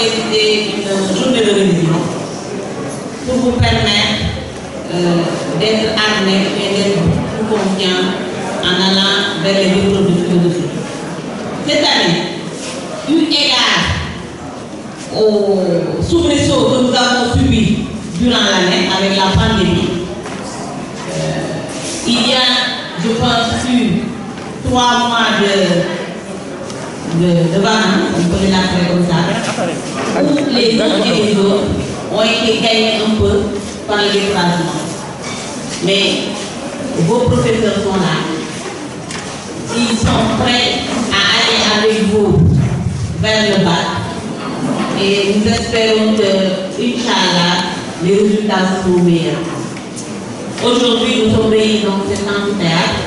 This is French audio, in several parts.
organisé une journée de révision pour vous permettre d'être armé et d'être plus confiant en allant vers les épreuves de philosophie. Cette année, eu égard aux soubresauts que nous avons subis durant l'année avec la pandémie, il y a, je pense, eu 3 mois de vacances, on peut l'appeler comme ça, où les uns et les autres ont été gagnés un peu par le déplacement. Mais vos professeurs sont là, ils sont prêts à aller avec vous vers le bac et nous espérons que, Inch'Allah, les résultats seront meilleurs. Aujourd'hui, nous sommes réunis dans cet amphithéâtre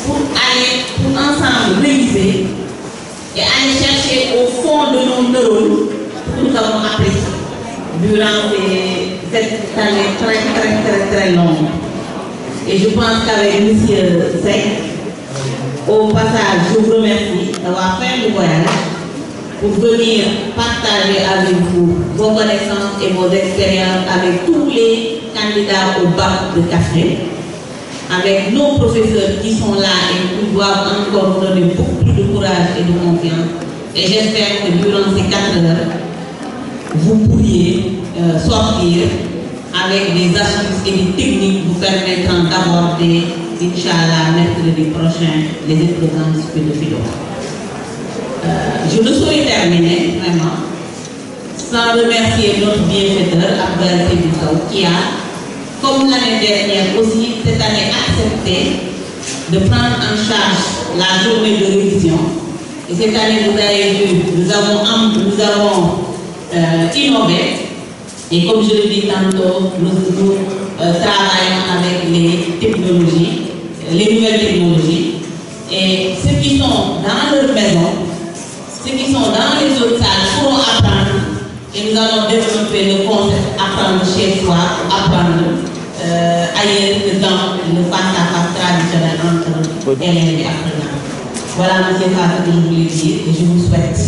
pour ensemble réviser et aller chercher au fond de nos neurones ce que nous avons appris durant cette année très longue. Et je pense qu'avec M. Seck, au passage, je vous remercie d'avoir fait le voyage pour venir partager avec vous vos connaissances et vos expériences avec tous les candidats au bac de Kaffrine, avec nos professeurs qui sont là et qui doivent encore nous donner beaucoup plus de courage et de confiance. Et j'espère que durant ces 4 heures, vous pourriez sortir avec des astuces et des techniques vous permettant d'aborder, Inch'Allah, mercredi prochain, les épreuves de philo. Je ne saurais terminer, vraiment, sans remercier notre bienfaiteur, Abdel Sebissou, qui a, comme l'année dernière aussi, cette année accepté de prendre en charge la journée de révision. Et cette année, vous avez vu, nous avons innové. Et comme je le dis tantôt, nous travaillons avec les technologies, les nouvelles technologies. Et ceux qui sont dans leur maison, ceux qui sont dans les autres salles pourront apprendre. Et nous allons développer le concept apprendre chez soi, apprendre ailleurs que dans le face-à-face traditionnel entre élèves et apprenants. Voilà, M. Fatou, que je voulais dire. Et je vous souhaite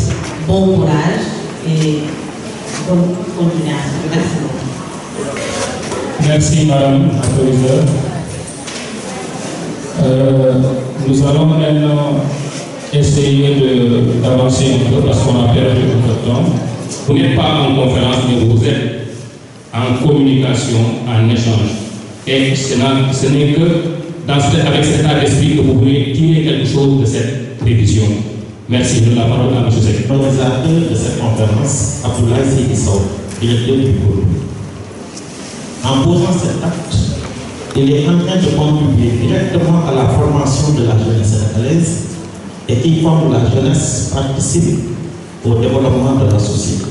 bon courage et bonne continuation. Merci beaucoup. Merci, Madame la Présidente. Nous allons maintenant essayer d'avancer un peu parce qu'on a perdu notre temps. Vous n'êtes pas en conférence, mais vous êtes en communication, en échange. Et ce n'est que avec cet état d'esprit que vous pouvez tirer quelque chose de cette révision. Merci. Je donne la parole à M. Seck. L'organisateur de cette conférence, Abdoulaye Sebissou, directeur du pôle. En posant cet acte, il est en train de contribuer directement à la formation de la jeunesse sénégalaise et qui forme la jeunesse participe au développement de la société.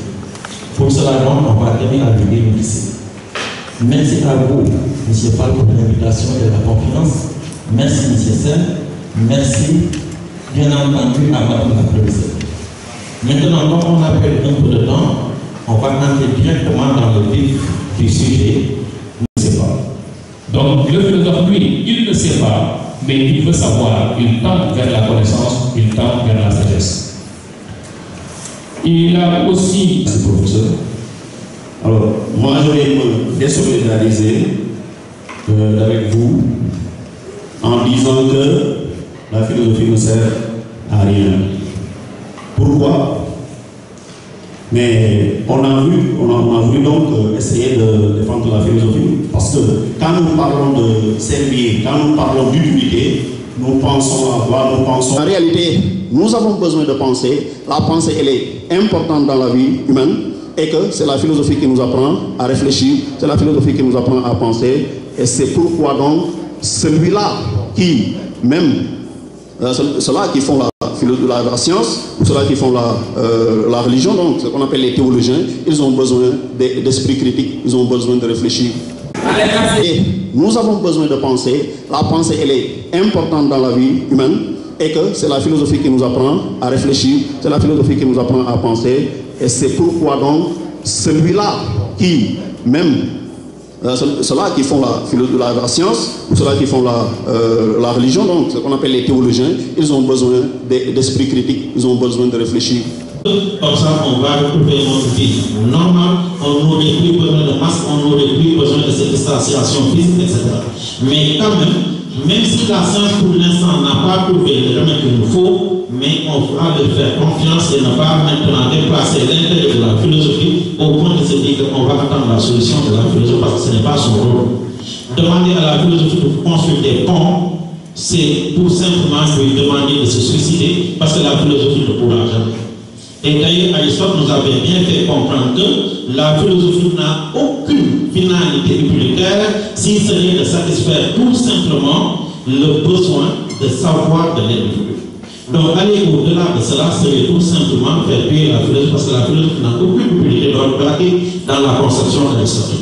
Pour cela, donc, on va donner à lui remercier. Merci à vous, M. Fall, pour l'invitation et la confiance. Merci, M. Sen. Merci, bien entendu, à Mme la Présidente. Maintenant, comme on a perdu un peu de temps, on va entrer directement dans le vif du sujet. Je ne sais pas. Donc, le philosophe, lui, il ne sait pas, mais il veut savoir. Il tend vers la connaissance, il tend vers la sagesse. Il a aussi... Merci, professeur. Alors, moi, je vais me désolidariser avec vous en disant que la philosophie ne sert à rien. Pourquoi? Mais on a voulu donc essayer de défendre la philosophie parce que quand nous parlons de servir, quand nous parlons d'utilité, nous pensons à quoi? Nous pensons... En réalité, nous avons besoin de penser. La pensée, elle est importante dans la vie humaine et que c'est la philosophie qui nous apprend à réfléchir, c'est la philosophie qui nous apprend à penser. Et c'est pourquoi donc celui-là qui, même ceux-là qui font la science, ou ceux-là qui font la religion, donc ce qu'on appelle les théologiens, ils ont besoin d'esprit critique, ils ont besoin de réfléchir. Et nous avons besoin de penser. La pensée, elle est importante dans la vie humaine et que c'est la philosophie qui nous apprend à réfléchir, c'est la philosophie qui nous apprend à penser. Et c'est pourquoi donc celui-là qui, même ceux-là qui font la science, ou ceux-là qui font la religion, donc ce qu'on appelle les théologiens, ils ont besoin d'esprit critique, ils ont besoin de réfléchir. Comme ça, on va retrouver notre normale, on n'aurait plus besoin de masque, on n'aurait plus besoin de cette distanciation physique, etc. Mais quand même si la science pour l'instant n'a pas trouvé le remède qu'il nous faut, mais on fera de faire confiance et ne pas maintenant déplacer l'intérêt de la philosophie au point de se dire qu'on va attendre la solution de la philosophie parce que ce n'est pas son rôle. Demander à la philosophie de construire des ponts, c'est tout simplement lui demander de se suicider parce que la philosophie ne pourra jamais. Et d'ailleurs, Aristote nous avait bien fait comprendre que la philosophie n'a aucune finalité utilitaire si ce n'est de satisfaire tout simplement le besoin de savoir de l'individu. Donc, aller au-delà de cela serait tout simplement faire tuer la philosophie parce que la philosophie n'a aucune utilité dans la conception d'Aristote.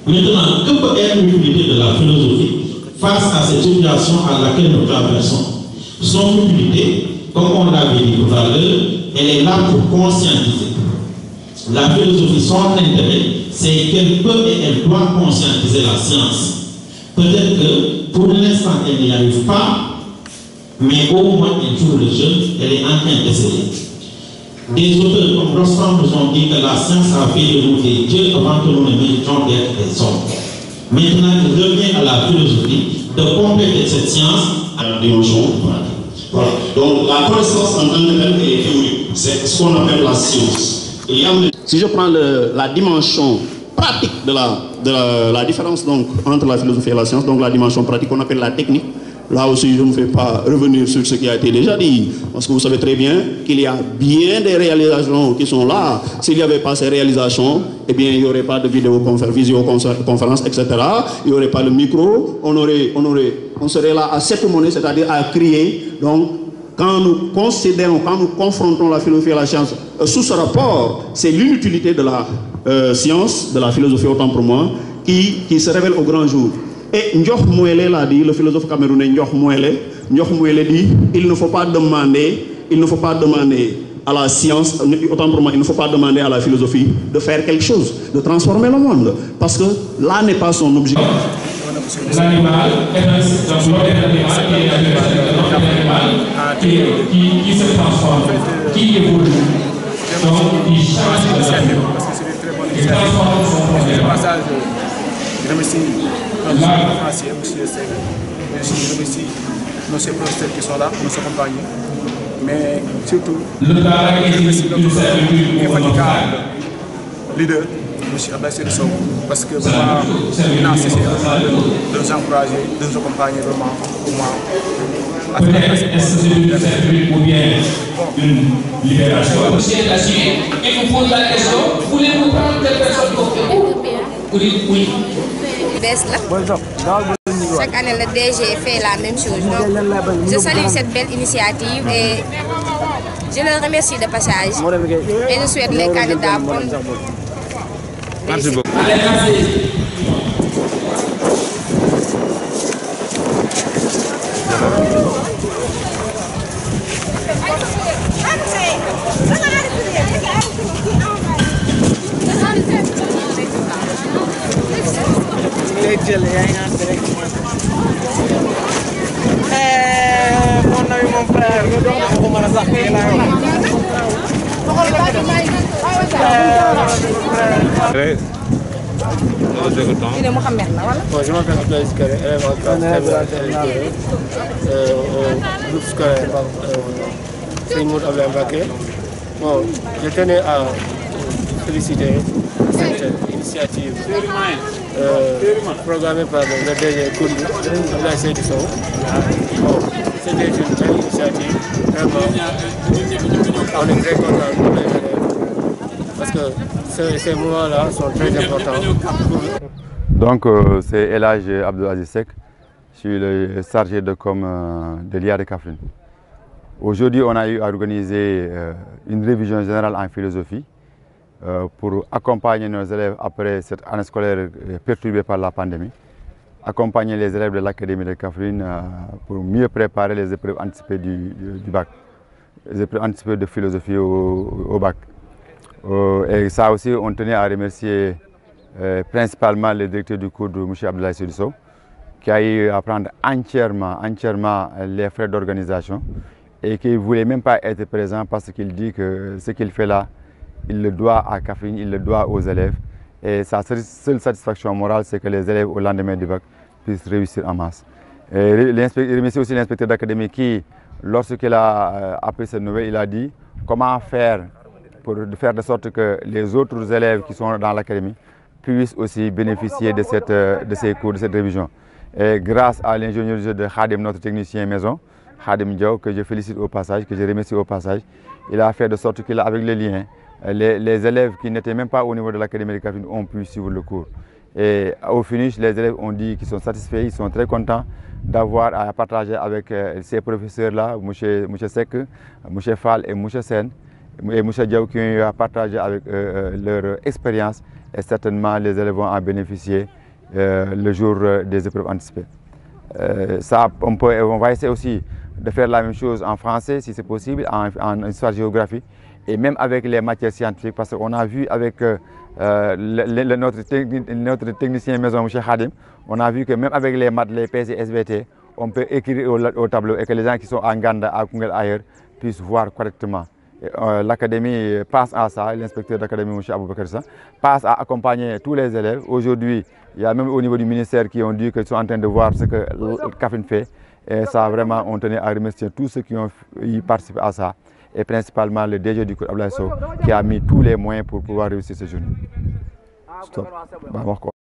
Maintenant, que peut être l'utilité de la philosophie face à cette situation à laquelle nous traversons? Son utilité, comme on l'avait dit tout à l'heure, elle est là pour conscientiser. La philosophie, son intérêt, c'est qu'elle peut et elle doit conscientiser la science. Peut-être que pour l'instant, elle n'y arrive pas, mais au moins elle joue le jeu, elle est en train d'essayer. Des auteurs comme Rostand nous ont dit que la science a fait de nous des dieux avant que nous ne méritions d'être des hommes. Maintenant, il revient à la philosophie de compléter cette science à la dimension pratique. Voilà. Donc la connaissance en tant que telle est théorique. C'est ce qu'on appelle la science. Si je prends la dimension pratique de la différence donc, entre la philosophie et la science, donc la dimension pratique qu'on appelle la technique, là aussi je ne vais pas revenir sur ce qui a été déjà dit, parce que vous savez très bien qu'il y a bien réalisations qui sont là. S'il n'y avait pas ces réalisations, eh bien il n'y aurait pas de visioconférence, etc. Il n'y aurait pas de micro, on serait là à cette monnaie, c'est-à-dire à crier. Donc, quand nous considérons, quand nous confrontons la philosophie et la science, sous ce rapport, c'est l'inutilité de la science, de la philosophie autant pour moi, qui se révèle au grand jour. Et Ndioch Mouele l'a dit, le philosophe camerounais Ndioch Mouele dit, il ne faut pas demander à la science, autant pour moi, il ne faut pas demander à la philosophie de faire quelque chose, de transformer le monde, parce que là n'est pas son objectif. L'animal est un animal qui se transforme, qui évolue, donc qui change de la vie. Il transforme son problème. Je remercie monsieur Seck, je remercie nos professeurs qui sont là pour nous accompagner, mais surtout le travail est une servitude infatigable leader, monsieur Abdoulaye Sow, parce que vraiment, il n'a cessé de nous encourager, de nous accompagner vraiment pour moi. Peut-être est-ce que c'est une servitude ou bien une libération? Et vous posez la question, voulez-vous prendre telle personne comme vous? Oui. Chaque année, le DG fait la même chose. Donc, je salue cette belle initiative et je le remercie de passage. Et je souhaite les candidats bonne. Merci beaucoup. Il est Mohamed, voilà. Je m'appelle Abdoulaye Sikare, élève en au groupe scolaire Seymour Abdoulaye Mbacké. Bon, je tenais à féliciter cette initiative programmée par le DG Koundou, Abdoulaye Seydou Sow. Bon, c'était une belle initiative, vraiment. On est très contents pour les élèves parce que ces moments-là sont très importants. Donc, c'est El Hadj Abdou Aziz Seck, je suis le chargé de com de l'IA de Kaffrine. Aujourd'hui, on a eu à organiser une révision générale en philosophie pour accompagner nos élèves après cette année scolaire perturbée par la pandémie, accompagner les élèves de l'Académie de Kaffrine pour mieux préparer les épreuves anticipées du bac, les épreuves anticipées de philosophie au bac. Et ça aussi, on tenait à remercier principalement le directeur du cours de M. Abdoulaye Seydou Sow, qui a eu à prendre entièrement les frais d'organisation et qui ne voulait même pas être présent parce qu'il dit que ce qu'il fait là, il le doit à Kaffrine, il le doit aux élèves. Et sa seule satisfaction morale, c'est que les élèves, au lendemain du bac, puissent réussir en masse. Et il remercie aussi l'inspecteur d'académie qui, lorsqu'il a appris cette nouvelle, il a dit comment faire pour faire de sorte que les autres élèves qui sont dans l'académie puissent aussi bénéficier de ces cours, de cette révision. Et grâce à l'ingénieur de Khadim, notre technicien maison, Khadim Diaw, que je félicite au passage, que je remercie au passage, il a fait de sorte qu'avec les liens, les élèves qui n'étaient même pas au niveau de l'académie de Kaffrine ont pu suivre le cours. Et au finish, les élèves ont dit qu'ils sont satisfaits, ils sont très contents d'avoir à partager avec ces professeurs-là, M. Sek, M. Fall et M. Sen, et M. Diaw qui ont partagé avec leur expérience, et certainement les élèves vont en bénéficier le jour des épreuves anticipées. On va essayer aussi de faire la même chose en français si c'est possible, en histoire-géographie, et même avec les matières scientifiques, parce qu'on a vu avec notre technicien maison, M. Khadim, on a vu que même avec les maths, les PC, SVT, on peut écrire au tableau et que les gens qui sont en Ganda, à Kungel, ailleurs, puissent voir correctement. L'académie passe à ça, l'inspecteur d'académie, M. Aboubakar, passe à accompagner tous les élèves. Aujourd'hui, il y a même au niveau du ministère qui ont dit qu'ils sont en train de voir ce que Kaffrine fait. Et ça, vraiment, on tenait à remercier tous ceux qui ont participé à ça. Et principalement le DG du cours Ablaye Sow qui a mis tous les moyens pour pouvoir réussir ce journée. Stop.